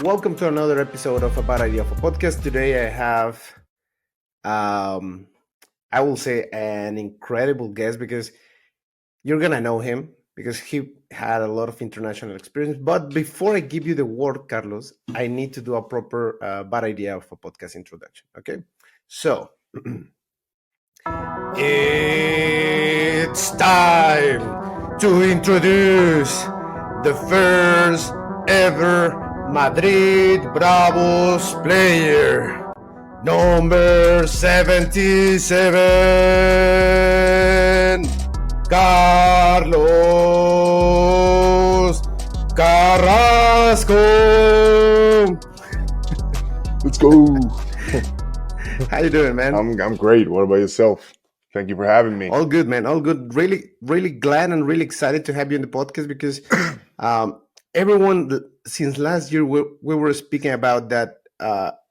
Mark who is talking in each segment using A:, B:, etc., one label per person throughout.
A: Welcome to another episode of A Bad Idea of a Podcast. Today I have, I will say, an incredible guest because you're going to know him because he had a lot of international experience. But before I give you the word, Carlos, I need to do a proper Bad Idea of a Podcast introduction. Okay? So, it's time to introduce the first ever Madrid Bravos player, number 77, Carlos Carrasco.
B: Let's go.
A: How you doing, man?
B: I'm great. What about yourself? Thank you for having me.
A: All good, man. All good. Really, really glad and really excited to have you in the podcast because everyone since last year we were speaking about that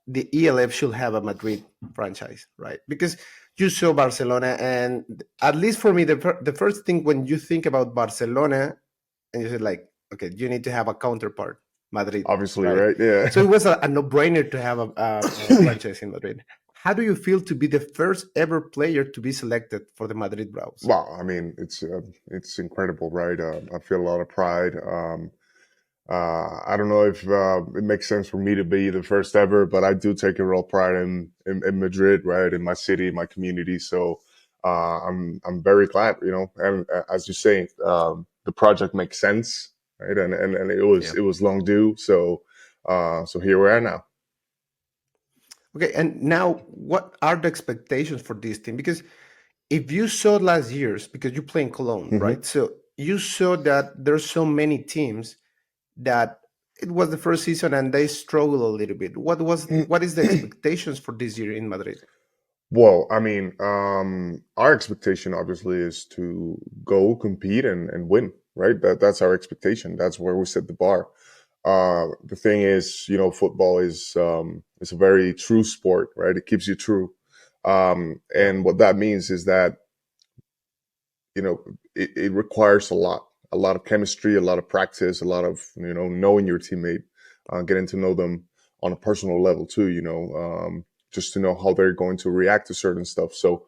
A: the ELF should have a Madrid franchise, right? Because you saw Barcelona, and at least for me, the first thing when you think about Barcelona, and you said like, okay, you need to have a counterpart, Madrid.
B: Obviously, right? Yeah.
A: So it was a no-brainer to have a franchise in Madrid. How do you feel to be the first ever player to be selected for the Madrid Bravos?
B: Wow. I mean, it's incredible, right? I feel a lot of pride. I don't know if it makes sense for me to be the first ever, but I do take a real pride in Madrid, right? In my city, my community. So I'm very glad, And as you say, the project makes sense, right? And it was long due. So here we are now.
A: Okay, and now what are the expectations for this team? Because if you saw last year's, because you play in Cologne, right? So you saw that there's so many teams that it was the first season and they struggle a little bit. What is the expectations for this year in Madrid?
B: Well, I mean, our expectation obviously is to go compete and win, right? That's our expectation. That's where we set the bar. The thing is, football is a very true sport, right? It keeps you true. And what that means is that, it requires a lot of chemistry, a lot of practice, a lot of, knowing your teammate, getting to know them on a personal level too, just to know how they're going to react to certain stuff. So,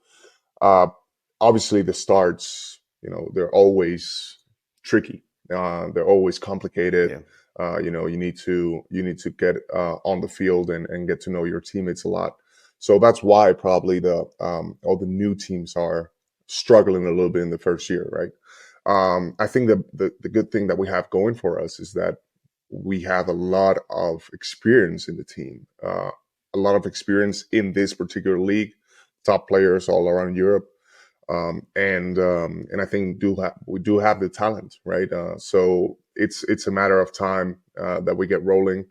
B: obviously the starts, they're always tricky. They're always complicated.
A: Yeah.
B: You need to get on the field and get to know your teammates a lot. So that's why probably all the new teams are struggling a little bit in the first year, right? I think the good thing that we have going for us is that we have a lot of experience in the team, a lot of experience in this particular league, top players all around Europe. And I think we do have the talent, right? So it's a matter of time that we get rolling.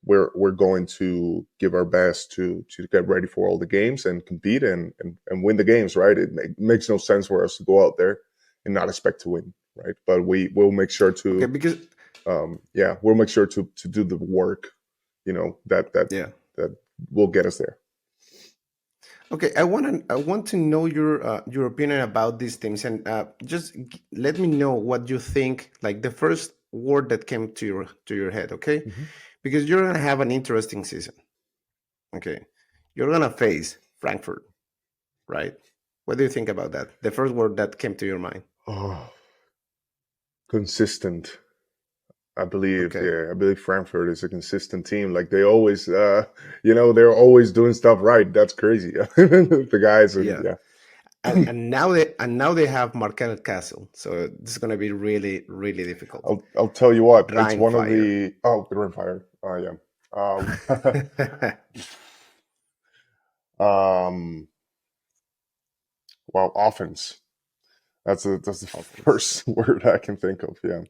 B: We're going to give our best to get ready for all the games and compete and win the games, right? It makes no sense for us to go out there and not expect to win, right? But we'll make sure to we'll make sure to do the work, that will get us there.
A: Okay, I want to know your opinion about these things, and just let me know what you think. Like the first word that came to your head, okay?
B: Mm-hmm.
A: Because you're gonna have an interesting season. Okay, you're gonna face Frankfurt, right? What do you think about that? The first word that came to your mind.
B: Oh, consistent. I believe,
A: Okay.
B: I believe Frankfurt is a consistent team. Like they always, they're always doing stuff right. That's crazy. The guys,
A: Yeah. And now they have Markel Castle, so this is gonna be really, really difficult.
B: I'll tell you what. It's
A: Rhine
B: one of
A: Fire.
B: the the Rhine Fire. Yeah. Well, offense. That's the first word I can think of. Yeah,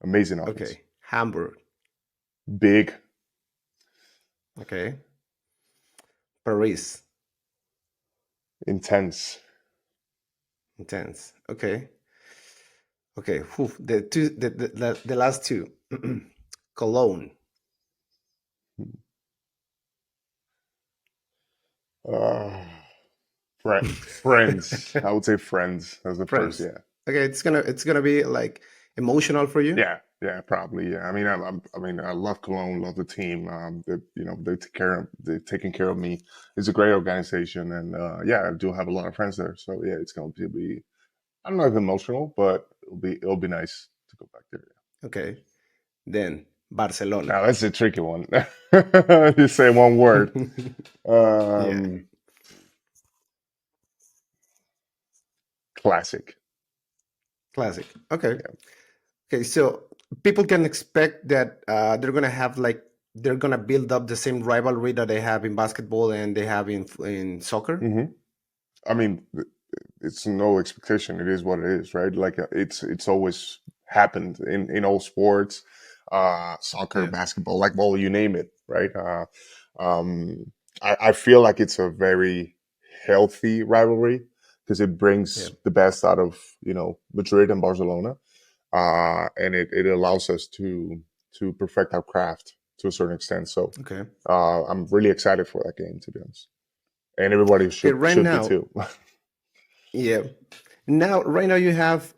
B: amazing offense.
A: Okay, Hamburg.
B: Big.
A: Okay. Paris.
B: Intense.
A: Okay. Okay. Whew. The last two. Cologne.
B: Friends. I would say friends as the
A: Friends.
B: first. Yeah.
A: Okay, it's gonna be like emotional for you.
B: Yeah. Yeah, probably. Yeah, I mean, I mean, I love Cologne, love the team. They're taking care of me. It's a great organization, and yeah, I do have a lot of friends there. So yeah, it's going to be. I don't know if emotional, but it'll be nice to go back there.
A: Okay. Then Barcelona.
B: Now that's a tricky one. You say one word.
A: Yeah.
B: Um, Classic.
A: Classic. Okay.
B: Yeah.
A: Okay. So people can expect that they're gonna have like they're gonna build up the same rivalry that they have in basketball and they have in soccer.
B: hmm I mean, it's no expectation. It is what it is, right? Like it's always happened in all sports, soccer,
A: Yeah.
B: basketball, like well, you name it, right? Um, I feel like it's a very healthy rivalry because it
A: Yeah.
B: brings the best out of Madrid and Barcelona, and it allows us to perfect our craft to a certain extent. So
A: Okay.
B: I'm really excited for that game, to be honest, and everybody
A: Okay.
B: should be too.
A: Yeah. Right now, you have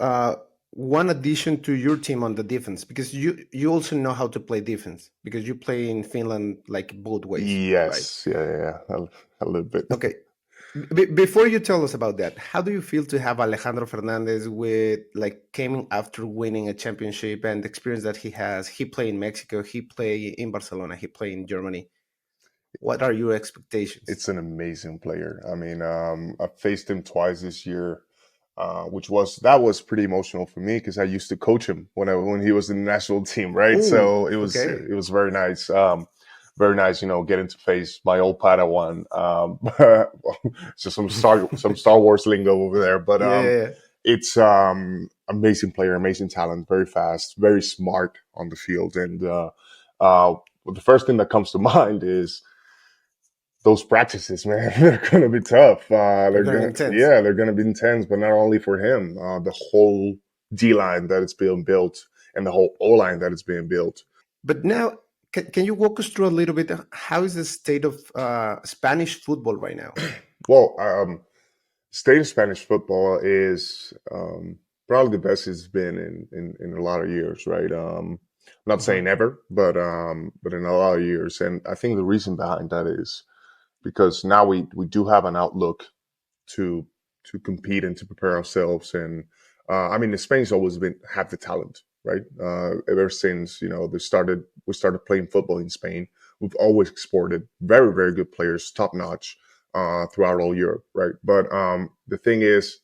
A: one addition to your team on the defense because you also know how to play defense because you play in Finland like both ways, right?
B: Yes, yeah, yeah, yeah. A little bit.
A: Okay. Before you tell us about that, how do you feel to have Alejandro Fernandez with like came after winning a championship and the experience that he has? He played in Mexico, he played in Barcelona, he played in Germany. What are your expectations?
B: It's an amazing player. I mean, I faced him twice this year, which was pretty emotional for me because I used to coach him when he was in the national team, right?
A: Oh,
B: So it was
A: okay.
B: it was very nice. Very nice, getting to face my old Padawan. So some Star Wars lingo over there, but
A: Yeah.
B: it's amazing player, amazing talent, very fast, very smart on the field, and the first thing that comes to mind is those practices, man. They're gonna be tough.
A: They're gonna be intense.
B: Yeah, they're gonna be intense, but not only for him, the whole D line that is being built and the whole O line that is being built.
A: But now, can you walk us through a little bit? How is the state of Spanish football right now?
B: Well, state of Spanish football is probably the best it's been in a lot of years, right? Not
A: Uh-huh.
B: saying ever, but in a lot of years, and I think the reason behind that is because now we do have an outlook to to compete and to prepare ourselves. And I mean, Spain's always been have the talent, right? Ever since we started playing football in Spain, we've always exported very very good players, top notch, throughout all Europe, right? But the thing is,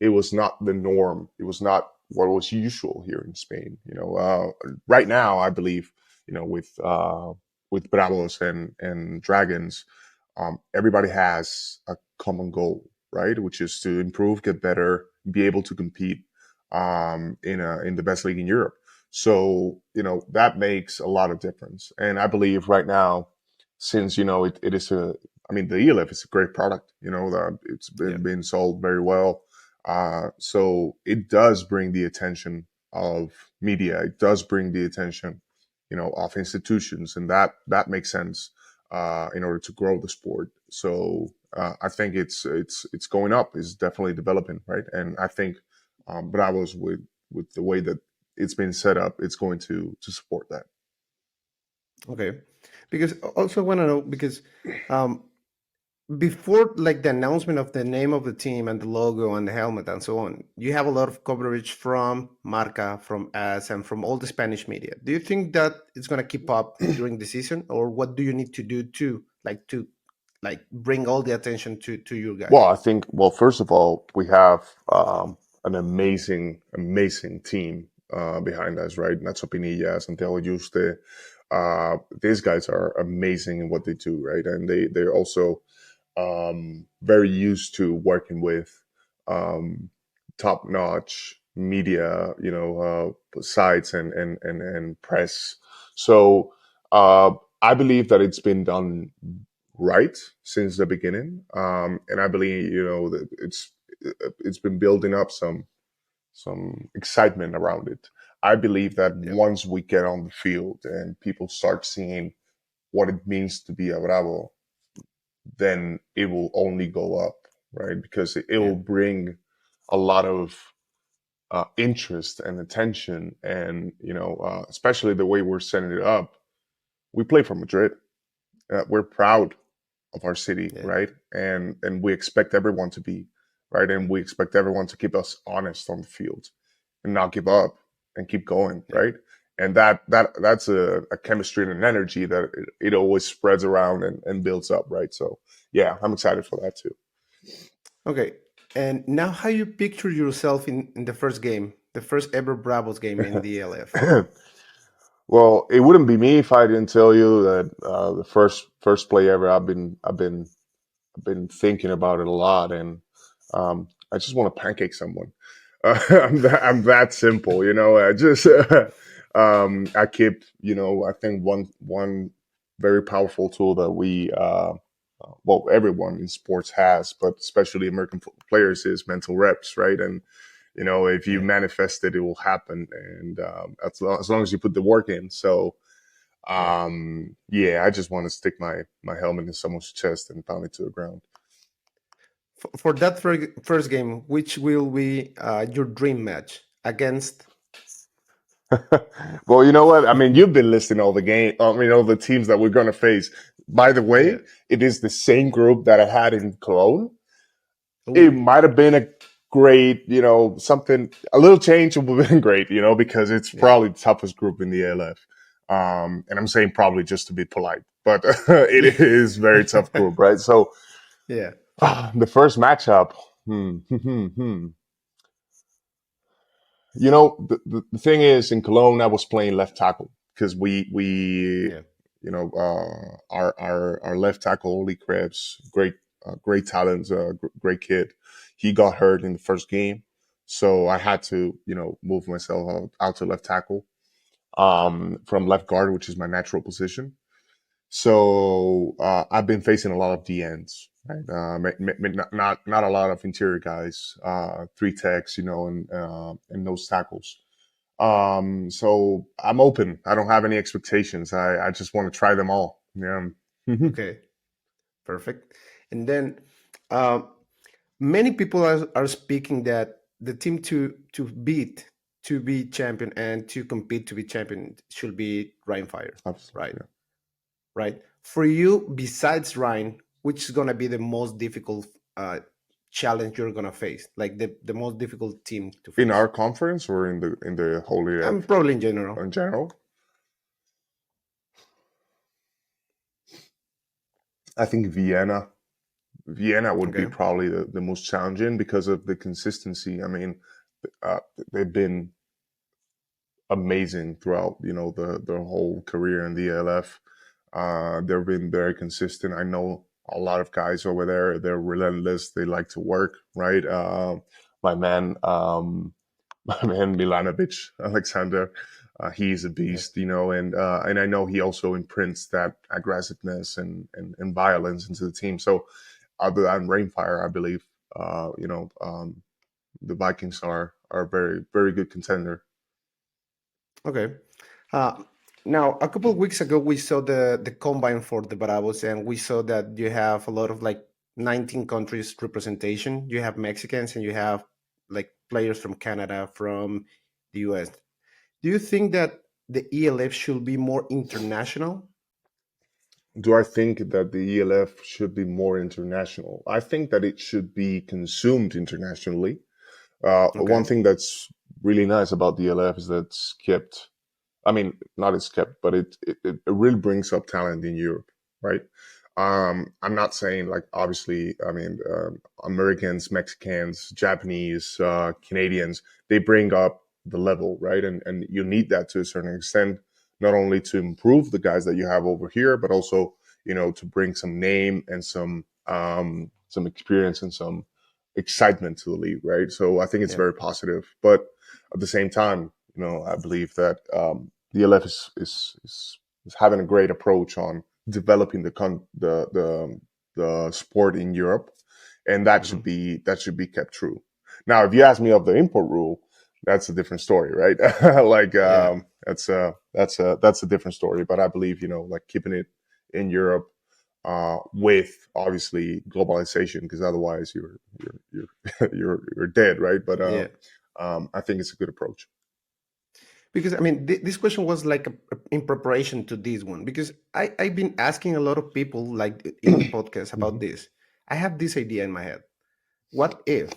B: it was not the norm. It was not what was usual here in Spain. Right now, I believe, with Bravos and Dragons, everybody has a common goal, right? Which is to improve, get better, be able to compete in the best league in Europe. So that makes a lot of difference. And I believe right now, since it is I mean, the ELF is a great product. That it's
A: Yeah.
B: been being sold very well. So it does bring the attention of media. It does bring the attention, of institutions, and that makes sense in order to grow the sport. So I think it's going up. It's definitely developing, right? And I think Bravos with the way that it's been set up, it's going to support that.
A: Okay. Because I also want to know because um, before like the announcement of the name of the team and the logo and the helmet and so on, you have a lot of coverage from Marca, from us, and from all the Spanish media. Do you think that it's going to keep up during the season, or what do you need to do to bring all the attention to you
B: Well,
A: guys?
B: I think, well, first of all, we have an amazing, amazing team behind us, right? Nacho Pinilla, Santiago Juste. These guys are amazing in what they do, right? And they're also very used to working with um, top notch media, sites and press. So I believe that it's been done right since the beginning, and I believe that it's been building up some excitement around it. I believe that
A: Yeah.
B: once we get on the field and people start seeing what it means to be a Bravo, then it will only go up, right? Because it
A: Yeah.
B: will bring a lot of interest and attention, and especially the way we're setting it up. We play for Madrid. We're proud of our city,
A: Yeah.
B: right? And we expect everyone to be right, and we expect everyone to keep us honest on the field and not give up and keep going,
A: Yeah.
B: right? And that's a chemistry and an energy that it always spreads around and builds up, right? So yeah, I'm excited for that too.
A: Okay. And now, how you picture yourself in the first game, the first ever Bravos game in the LF?
B: Well, it wouldn't be me if I didn't tell you that the first play ever. I've been thinking about it a lot, and I just want to pancake someone. I'm that simple, I just I keep, I think one very powerful tool that well, everyone in sports has, but especially American players, is mental reps, right? And if you
A: Yeah.
B: manifest it, it will happen, and as long as you put the work in. So
A: Yeah.
B: yeah, I just want to stick my helmet in someone's chest and pound it to the ground.
A: For that first game, which will be your dream match against?
B: Well, you know what? I mean, you've been listing all the game. I mean, all the teams that we're going to face. By the
A: Yeah.
B: way, it is the same group that I had in Cologne. It
A: Oh,
B: might have been a great, something a little change would have been great, because it's
A: yeah.
B: probably the toughest group in the ALF. And I'm saying probably just to be polite, but it is very tough group, right? So
A: Yeah.
B: the first matchup. The thing is, in Cologne, I was playing left tackle because
A: Yeah.
B: our left tackle, Oli Krebs, great talent, great kid. He got hurt in the first game, so I had to, move myself out to left tackle, from left guard, which is my natural position. So I've been facing a lot of DNs, right? Not a lot of interior guys, three techs, and nose tackles. So I'm open. I don't have any expectations. I just want to try them all. Yeah.
A: Okay. Perfect. And then, um, many people are speaking that the team to beat to be champion and to compete to be champion should be Ryan Fire, right?
B: Absolutely.
A: Right. For you, besides Ryan, which is gonna be the most difficult challenge you're gonna face, like the most difficult team to
B: In our
A: face?
B: conference or in the whole EF
A: Probably in general.
B: in general, I think Vienna. Vienna would be
A: Okay.
B: probably the most challenging because of the consistency. I mean, uh, they've been amazing throughout their whole career in the ALF. They've been very consistent. I know a lot of guys over there. They're relentless. They like to work. Right. My man, my man Milanovic, Alexander. He's a
A: Yeah.
B: beast, and I know he also imprints that aggressiveness and violence into the team. So other than Rainfire, I believe, the Vikings are a very very good contender.
A: Okay. Uh, Now, a couple of weeks ago, we saw the combine for the Bravos, and we saw that you have a lot of like 19 countries representation. You have Mexicans, and you have like players from Canada, from the US. Do you think that the ELF should be more international?
B: Do I think that the ELF should be more international? I think that it should be consumed internationally. One
A: Okay.
B: thing that's really nice about the ELF is that it's kept. I mean, not it's kept, but it really brings up talent in Europe, right? I'm not saying like obviously. I mean, Americans, Mexicans, Japanese, Canadians, they bring up the level, right? And you need that to a certain extent, not only to improve the guys that you have over here, but also to bring some name and some experience and some excitement to the league, right? So I think it's
A: Yeah.
B: very positive, but at the same time, I believe that the LF is having a great approach on developing the sport in Europe, and
A: Hmm.
B: that should be kept true. Now, if you ask me of the import rule, that's a different story, right? Like
A: Yeah.
B: that's a different story. But I believe like keeping it in Europe, with obviously globalization, because otherwise you're you're dead, right? But
A: Yeah.
B: I think it's a good approach.
A: Because I mean, this question was like in preparation to this one. Because I've been asking a lot of people, like in the podcast, about
B: Mhm.
A: this. I have this idea in my head. What if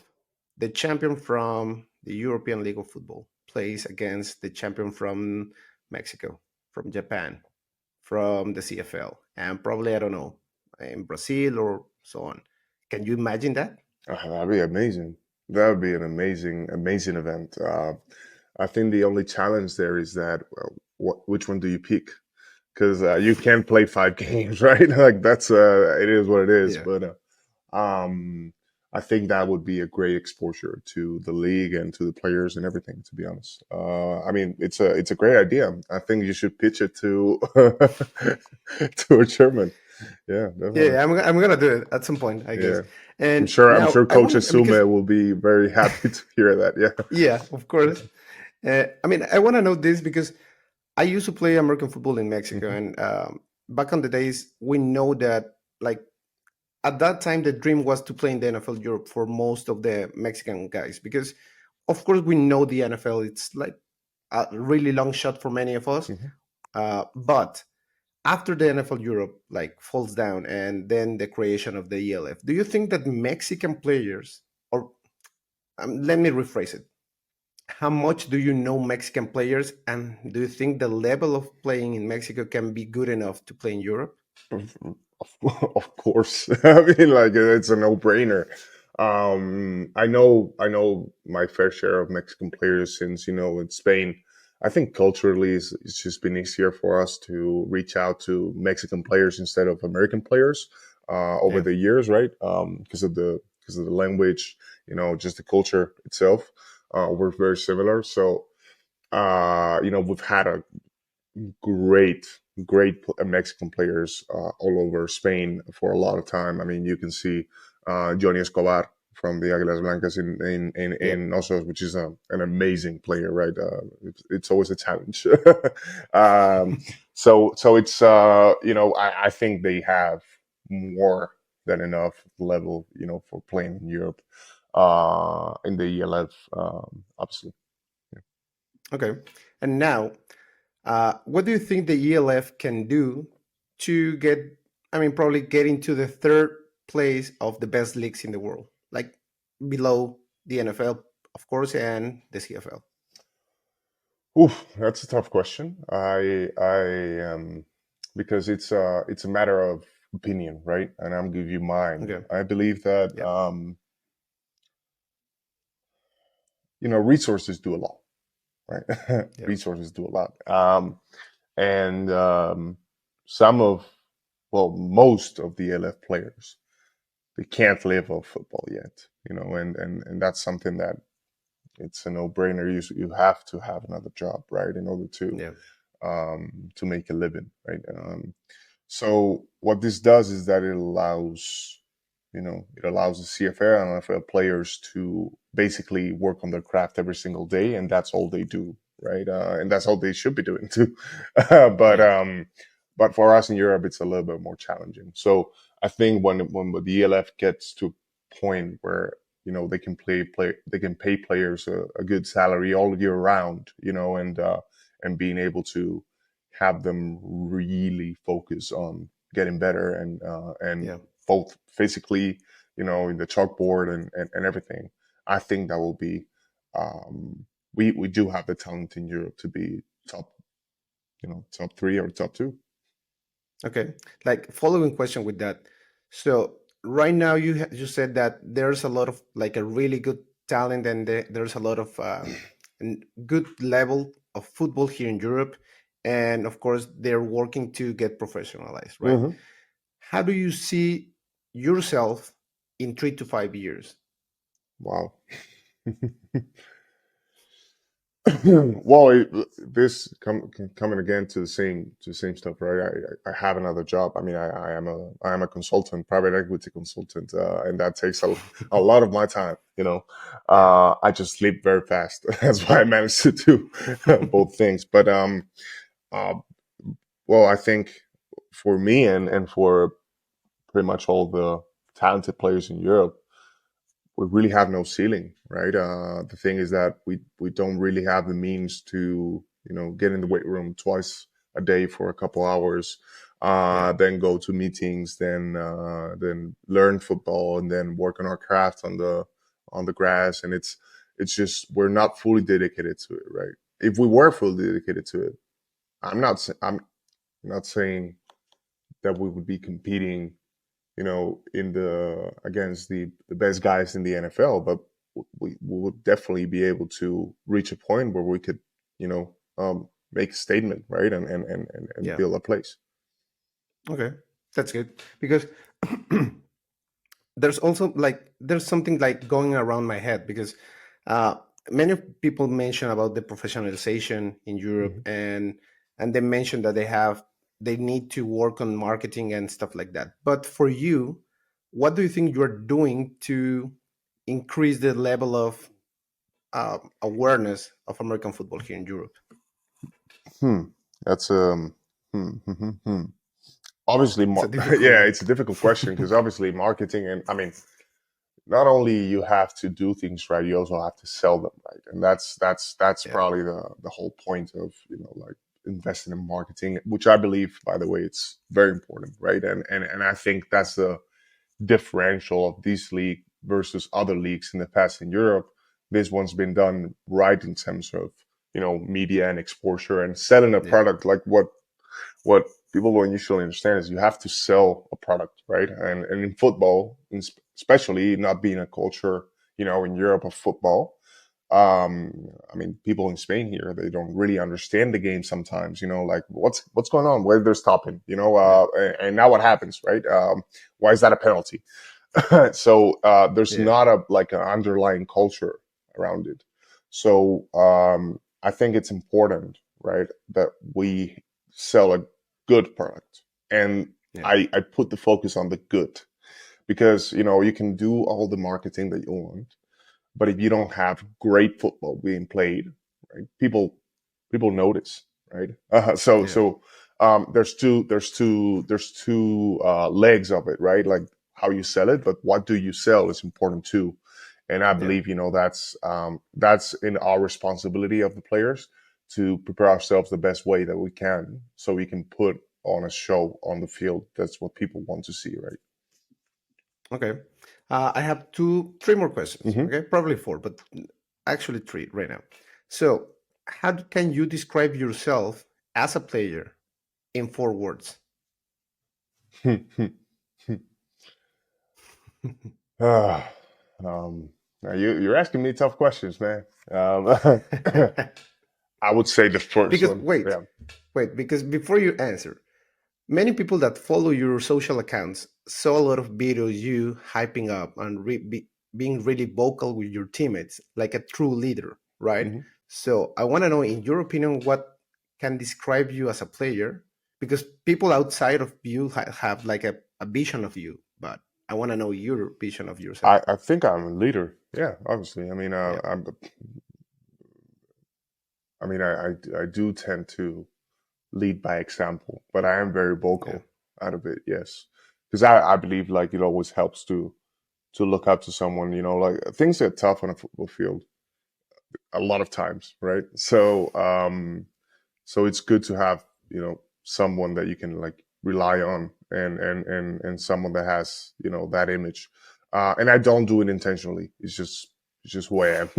A: the champion from the European League of Football plays against the champion from Mexico, from Japan, from the CFL, and probably, I don't know, in Brazil or so on? Can you imagine that?
B: That'd be amazing. That would be an amazing, amazing event. I think the only challenge there is that which one do you pick? Because you can't play 5 games, right? Like that's it is what it is.
A: Yeah.
B: But I think that would be a great exposure to the league and to the players and everything. To be honest, I mean it's a great idea. I think you should pitch it to to a chairman. Yeah, definitely.
A: Yeah, I'm gonna do it at some point, I guess.
B: Yeah, I'm
A: And
B: sure. I'm
A: now
B: sure
A: I
B: Coach
A: want to, because
B: Asume will be very happy to hear that. Yeah.
A: yeah, of course. I mean, I want to know this because I used to play American football in Mexico,
B: Hmm.
A: and back on the days, we know that like at that time the dream was to play in the NFL Europe for most of the Mexican guys because, of course, we know the NFL. It's like a really long shot for many of us,
B: Hmm.
A: but after the NFL Europe like falls down and then the creation of the ELF, do you think that Mexican players, or let me rephrase it, how much do you know Mexican players, and do you think the level of playing in Mexico can be good enough to play in Europe?
B: Of course. I mean, like it's a no-brainer. I know my fair share of Mexican players since in Spain. I think culturally it's just been easier for us to reach out to Mexican players instead of American players over
A: Yeah,
B: the years, right? Because of the language, just the culture itself. We're very similar. So we've had a great, great Mexican players all over Spain for a lot of time. I mean, you can see Johnny Escobar from the Águilas Blancas
A: yeah,
B: in Osos, which is an amazing player, right? It's always a challenge. um, so it's I think they have more than enough level, for playing in Europe in the ELF, obviously.
A: okay. And now, what do you think the ELF can do to get, I mean, probably get into the third place of the best leagues in the world, like below the NFL, of course, and the CFL?
B: Oof, that's a tough question. Because it's a matter of opinion, right? And I'm give you mine.
A: Okay.
B: I believe that
A: Yeah.
B: resources do a lot, right?
A: Yeah.
B: Resources do a lot, and some of most of the LF players they can't live off football yet, and that's something that it's a no brainer. You have to have another job, right, in order
A: Yeah.
B: to make a living, right? So what this does is that it allows the CFL and NFL players to basically work on their craft every single day, and that's all they do, right? And that's all they should be doing too. but
A: Yeah.
B: um, but for us in Europe, it's a little bit more challenging. So I think when the ELF gets to a point where they can they can pay players a good salary all year round, and being able to have them really focus on getting better and
A: Yeah.
B: both physically, in the chalkboard and everything. I think that will be. Um, we do have the talent in Europe to be top three or top two.
A: Okay. Like following question with that. So right now you said that there's a lot of like a really good talent and there's a lot of good level of football here in Europe, and of course they're working to get professionalized, right?
B: Hmm.
A: How do you see yourself in 3 to 5 years?
B: Wow. Well, coming again to the same stuff, right? I have another job. I mean, I am a consultant, private equity consultant, and that takes a lot of my time.
A: Yeah.
B: I just sleep very fast. That's why I managed to do both things. But uh, well, I think for me and for pretty much all the talented players in Europe, we really have no ceiling, right? The thing is that we don't really have the means to, get in the weight room twice a day for a couple hours,
A: Yeah.
B: then go to meetings, then learn football, and then work on our craft on the grass. And it's just we're not fully dedicated to it, right? If we were fully dedicated to it, I'm not saying that we would be competing, in the against the best guys in the NFL, but we would definitely be able to reach a point where we could, make a statement, right, and
A: Yeah.
B: build a place.
A: Okay. That's good because there's also there's something like going around my head because uh, many people mention about the professionalization in Europe,
B: Mhm.
A: and they mention that they need to work on marketing and stuff like that. But for you, what do you think you're doing to increase the level of awareness of American football here in Europe?
B: Hmm. That's obviously
A: It's a difficult
B: yeah,
A: one.
B: it's a difficult question because obviously marketing, and I mean, not only you have to do things right, you also have to sell them right, and that's
A: Yeah,
B: probably the whole point of, like, investing in marketing, which I believe, by the way, it's very important, right? And I think that's the differential of this league versus other leagues in the past in Europe. This one's been done right in terms of, media and exposure and selling a
A: yeah,
B: product. Like what people don't usually understand is you have to sell a product, right? And in football, especially not being a culture, in Europe of football. I mean, people in Spain here, they don't really understand the game sometimes. Like what's going on? Where they're stopping?
A: yeah,
B: And now what happens, right? Why is that a penalty? So there's
A: yeah,
B: not a like an underlying culture around it. So I think it's important, right, that we sell a good product, and
A: yeah,
B: I put the focus on the good, because you can do all the marketing that you want, but if you don't have great football being played, right, people notice, right? So
A: yeah,
B: so there's two legs of it, right? Like how you sell it, but what do you sell is important too. And I
A: yeah.
B: believe that's in our responsibility of the players to prepare ourselves the best way that we can, so we can put on a show on the field. That's what people want to see, right?
A: Okay. I have three more questions.
B: Mm-hmm.
A: Okay, probably four, but actually three right now. So, can you describe yourself as a player in 4 words?
B: Ah, um, now you're asking me tough questions, man. I would say the first
A: Because
B: one.
A: wait,
B: Yeah.
A: wait, because before you answer, many people that follow your social accounts saw a lot of videos you hyping up and being really vocal with your teammates, like a true leader, right?
B: Hmm.
A: So I want to know, in your opinion, what can describe you as a player? Because people outside of you have like a vision of you, but I want to know your vision of yourself.
B: I think I'm a leader. Yeah, obviously. I mean,
A: Yeah,
B: I do tend to lead by example, but I am very
A: yeah,
B: vocal out of it. Yes, because I believe, like, it always helps to look up to someone. Like, things get tough on a football field a lot of times, right? So it's good to have, someone that you can, like, rely on, and someone that has, that image. And I don't do it intentionally. It's just who I am.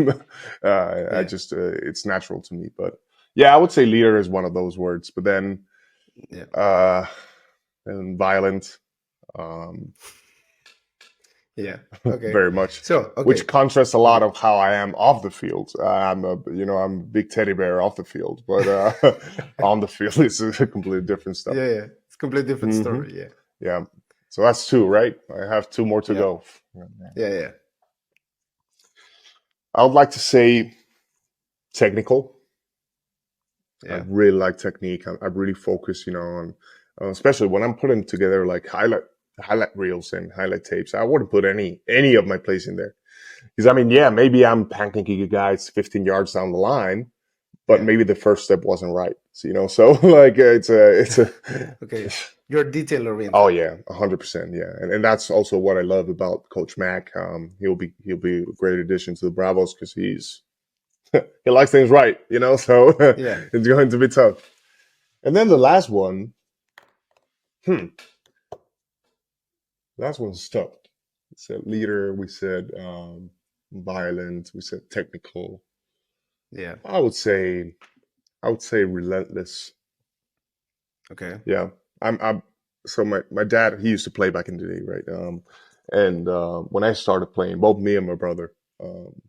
B: I
A: yeah,
B: just it's natural to me. But yeah, I would say leader is one of those words. But then
A: yeah.
B: uh, and violent, um,
A: Yeah. Okay.
B: very much,
A: So,
B: which
A: okay.
B: contrasts a lot
A: Okay.
B: of how I am off the field. I'm a big teddy bear off the field, but on the field it's a completely different stuff.
A: Yeah, yeah. It's a completely different
B: Hmm.
A: story. Yeah.
B: Yeah. So that's two, right? I have two more to
A: Yeah.
B: go.
A: Yeah, yeah.
B: I would like to say technical. I
A: Yeah.
B: really like technique. I really focus, on, especially when I'm putting together, like, highlight reels and highlight tapes. I wouldn't put any of my plays in there, because, I mean, yeah, maybe I'm pancaking a guy 15 yards down the line, but
A: Yeah.
B: maybe the first step wasn't right. So, like, it's a
A: Okay. You're detail
B: Oh
A: oriented.
B: yeah, 100%. Yeah, and that's also what I love about Coach Mack. He'll be a great addition to the Bravos because he likes things right, you know. So
A: Yeah.
B: it's going to be tough. And then the last one, hmm, last one's tough. We said leader. We said violent. We said technical.
A: Yeah.
B: I would say I would say relentless.
A: Okay.
B: Yeah, I'm. So my dad, he used to play back in the day, right? And when I started playing, both me and my brother, um,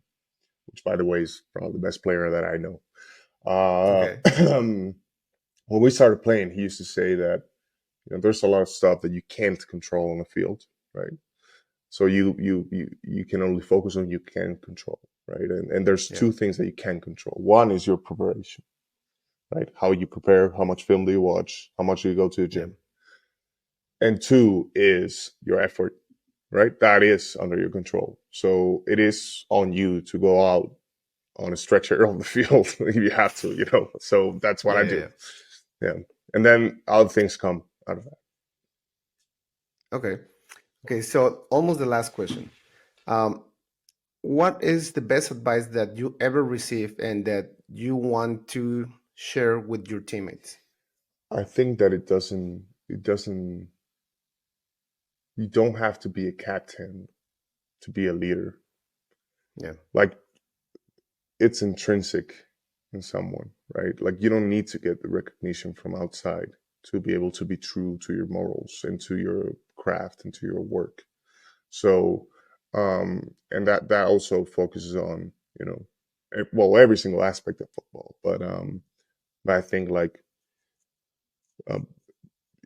B: which by the way is probably the best player that I know.
A: Okay.
B: When we started playing, he used to say that there's a lot of stuff that you can't control on the field, right? So you can only focus on you can control, right? And there's
A: Yeah.
B: two things that you can control. One is your preparation, right? How you prepare, how much film do you watch, how much do you go to the
A: Yeah.
B: gym, and two is your effort, right? That is under your control. So it is on you to go out on a stretcher on the field if you have to, So that's what
A: Yeah.
B: I
A: Yeah.
B: do.
A: Yeah.
B: Yeah. And then other things come out of that.
A: Okay. Okay. So almost the last question. Um, what is the best advice that you ever received and that you want to share with your teammates?
B: I think that you don't have to be a captain to be a leader.
A: Yeah.
B: Like it's intrinsic in someone, right? Like you don't need to get the recognition from outside to be able to be true to your morals and to your craft and to your work. So, and that also focuses on, well, every single aspect of football. But I think like um,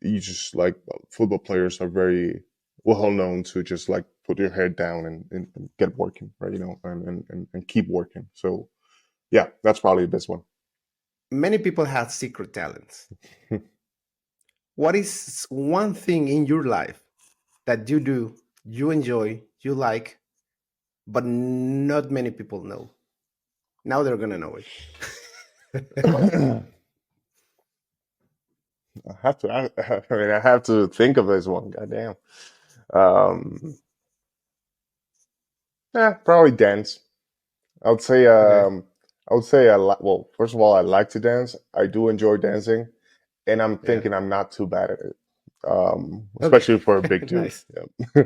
B: you just like football players are very well known to just like put your head down and get working, right? And keep working. So yeah, that's probably the best one.
A: Many people have secret talents. What is one thing in your life that you do, you enjoy, you like, but not many people know? Now they're gonna know it.
B: I have to. I mean, I have to think of this one. Goddamn. Um, probably dance. I would say.
A: Okay.
B: I would say. Well, first of all, I like to dance. I do enjoy dancing, and I'm
A: Yeah.
B: thinking I'm not too bad at it.
A: Okay.
B: Especially for a big dude.
A: Nice.
B: Yeah.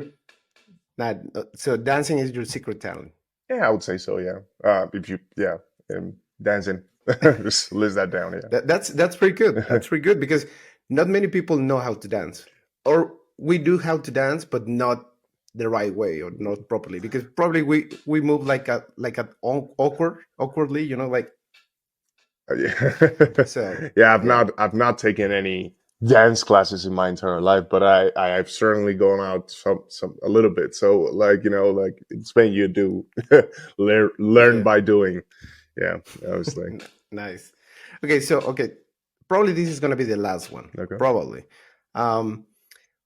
A: Now, so dancing is your secret talent.
B: Yeah, I would say so. Yeah. If you, yeah, dancing. Just list that down.
A: That's pretty good.
B: Yeah.
A: That's pretty good because not many people know how to dance, or we do how to dance, but not the right way or not properly. Because probably we move awkwardly, like
B: Yeah.
A: so.
B: Yeah,
A: Yeah,
B: I've not taken any dance classes in my entire life, but I've certainly gone out some a little bit. So like, like in Spain you do learn
A: yeah,
B: by doing. Yeah, obviously.
A: nice. Okay, probably this is gonna be the last one.
B: Okay.
A: Probably. Um,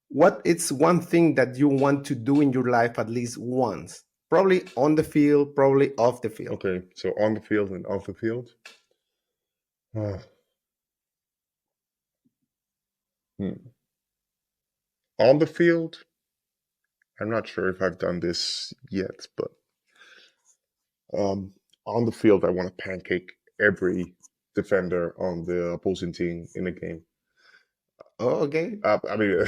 A: what is one thing that you want to do in your life at least once? Probably on the field, probably off the field.
B: Okay. So on the field and off the field. Hmm. On the field, I'm not sure if I've done this yet, but on the field, I want to pancake every defender on the opposing team in a game.
A: Oh, okay.
B: I mean,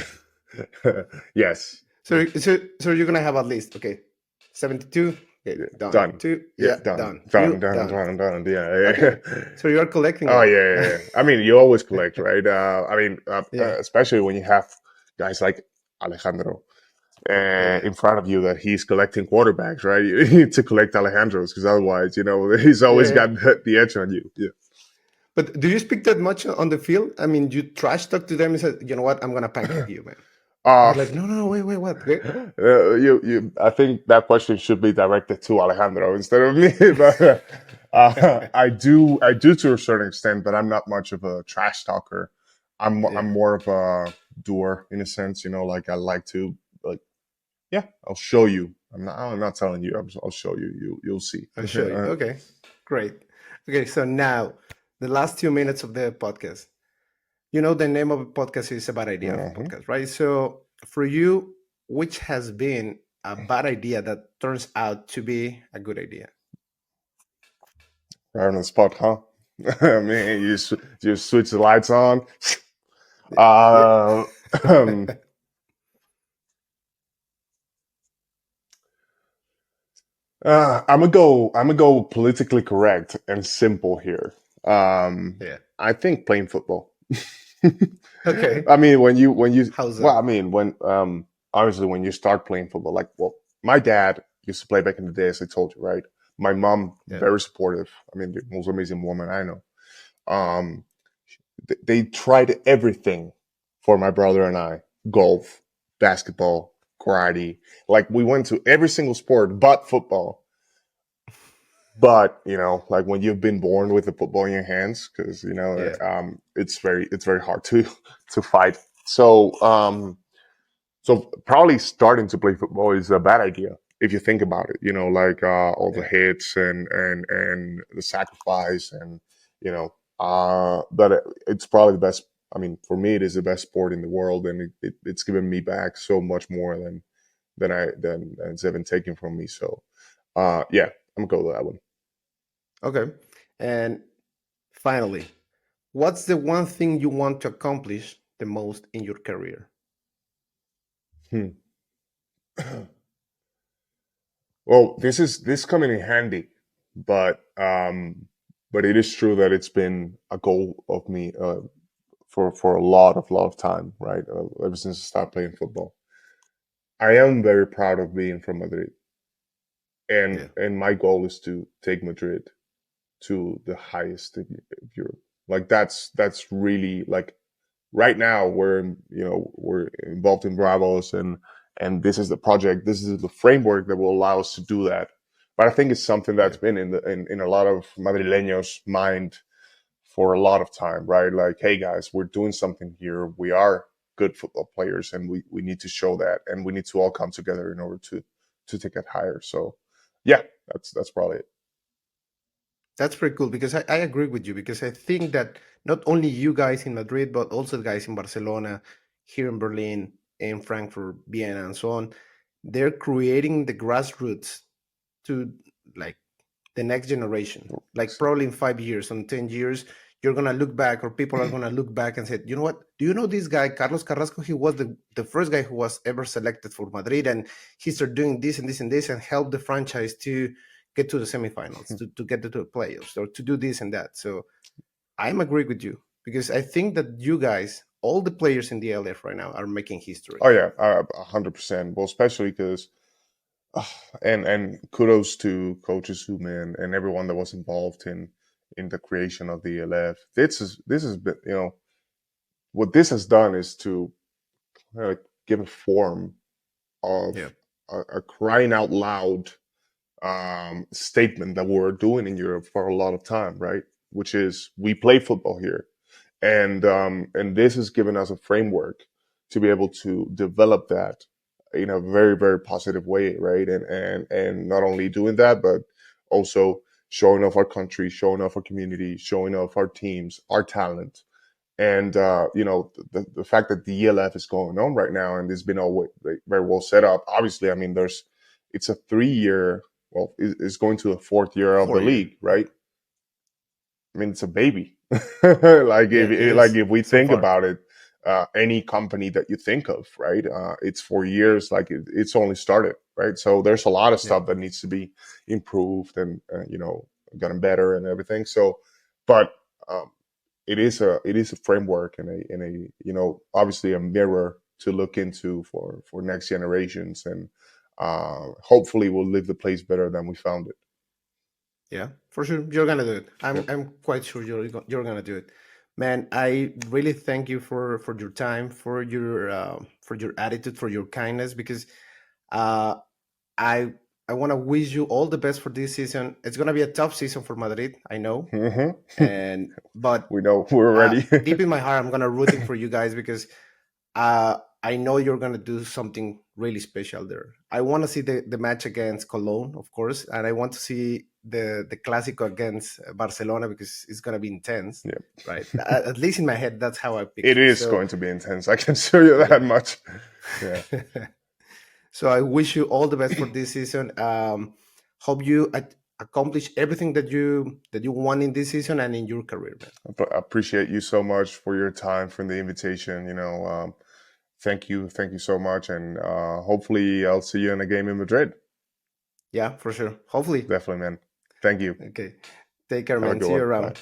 B: yes,
A: So you're gonna have at least, okay, 72. Okay,
B: yeah,
A: done.
B: done.
A: Two.
B: Yeah,
A: Yeah,
B: done,
A: done.
B: done,
A: You
B: done,
A: done.
B: done, done. Yeah,
A: Okay.
B: yeah.
A: So you're collecting
B: Oh
A: them.
B: yeah, yeah, yeah. I mean, you always collect, right? I mean,
A: Yeah.
B: especially when you have guys like Alejandro
A: Yeah.
B: in front of you that he's collecting quarterbacks, right? You need to collect Alejandro's because otherwise, he's always
A: Yeah.
B: got the edge on you. Yeah.
A: But do you speak that much on the field? I mean, you trash talk to them and say, you know what, I'm gonna pancake you, man.
B: Uh,
A: They're like, no, no, no, wait, what? Okay.
B: I think that question should be directed to Alejandro instead of me. But I do to a certain extent, but I'm not much of a trash talker. I'm
A: Yeah.
B: more of a doer in a sense. Like I like to like, yeah, I'll show you. I'm not telling you. I'll show you. You'll see.
A: I'll show you. Okay. Great. Okay. So now the last 2 minutes of the podcast. You know, the name of the podcast is a bad idea of
B: Hmm.
A: podcast, right? So for you, which has been a bad idea that turns out to be a good idea?
B: Right on the spot, huh? I mean, you switch the lights on.
A: Yeah.
B: Uh, um, I'm gonna go politically correct and simple here.
A: Yeah.
B: I think playing football.
A: Okay.
B: I mean, when you
A: How's
B: well,
A: that?
B: I mean, when obviously when you start playing football, like well, my dad used to play back in the day, as I told you, right? My mom
A: Yeah.
B: very supportive. I mean, the most amazing woman I know. Um, they tried everything for my brother and I: golf, basketball, karate. Like we went to every single sport but football. But you know, like when you've been born with the football in your hands, because you know,
A: Yeah.
B: it's very hard to to fight. So probably starting to play football is a bad idea if you think about it. You know, like all the
A: Yeah.
B: hits and the sacrifice, and you know, but it's probably the best. I mean, for me, it is the best sport in the world, and it's given me back so much more than it's been taken from me. So, yeah, I'm gonna go with that one.
A: Okay. And finally, what's the one thing you want to accomplish the most in your career?
B: Hmm. Well, this coming in handy, but but it is true that it's been a goal of me for a lot of time, right? Ever since I started playing football, I am very proud of being from Madrid,
A: Yeah.
B: and my goal is to take Madrid to the highest of Europe. Like that's really like right now we're involved in Bravos, and this is the project, this is the framework that will allow us to do that. But I think it's something
A: Yeah.
B: that's been in a lot of Madrileños' mind for a lot of time, right? Like, hey guys, we're doing something here. We are good football players, and we need to show that, and we need to all come together in order to take it higher. So, yeah, that's probably it.
A: That's pretty cool because I agree with you because I think that not only you guys in Madrid, but also the guys in Barcelona, here in Berlin, in Frankfurt, Vienna, and so on, they're creating the grassroots to like the next generation. Like probably in 5 years, in 10 years, you're gonna look back, or people are gonna look back and say, you know what? Do you know this guy, Carlos Carrasco? He was the first guy who was ever selected for Madrid, and he started doing this and this and this, and helped the franchise to get to the semifinals, to get to the playoffs, or to do this and that. So I'm agree with you because I think that you guys, all the players in the LF right now, are making history.
B: Oh yeah, 100%. Well, especially because and kudos to coaches who man and everyone that was involved in the creation of the ELF. This has been, you know, what this has done is to give a form of
A: Yeah,
B: a crying out loud statement that we're doing in Europe for a lot of time, right? Which is we play football here, and this has given us a framework to be able to develop that in a very positive way, right? And not only doing that, but also showing off our country, showing off our community, showing off our teams, our talent, and you know the fact that the ELF is going on right now and it's been all very well set up. Obviously, I mean, there's it's a 3 year. Well, it's going to the fourth year of the
A: 4 year.
B: league, right? I mean, it's a baby. Like
A: Yeah, it
B: like
A: is
B: if we
A: so
B: think
A: far.
B: about it, any company that you think of, right? It's 4 years. Like it's only started, right? So there's a lot of
A: Yeah.
B: stuff that needs to be improved and you know gotten better and everything. So, but um, it is a framework and a you know obviously a mirror to look into for next generations and hopefully we'll leave the place better than we found it.
A: Yeah, for sure. You're gonna do it. I'm
B: Yep.
A: I'm quite sure you're gonna do it, man. I really thank you for your time, for your attitude, for your kindness. Because uh, I I want to wish you all the best for this season. It's gonna be a tough season for Madrid, I know, and but
B: We know we're ready.
A: deep in my heart, I'm gonna rooting for you guys because I know you're gonna do something really special there. I want to see the match against Cologne, of course, and I want to see the Clásico against Barcelona because it's going to be intense,
B: Yeah.
A: right? At least in my head, that's how I
B: It
A: picture.
B: is
A: So
B: going to be intense. I can assure you
A: yeah.
B: that much. Yeah.
A: So I wish you all the best for this season. Hope you accomplish everything that you want in this season and in your career, man.
B: I appreciate you so much for your time, for the invitation. Thank you so much, and hopefully I'll see you in a game in Madrid.
A: Yeah, for sure. Hopefully.
B: Definitely, man. Thank you.
A: Okay. Take care,
B: Have a
A: man.
B: good
A: See you
B: one. Bye.
A: around.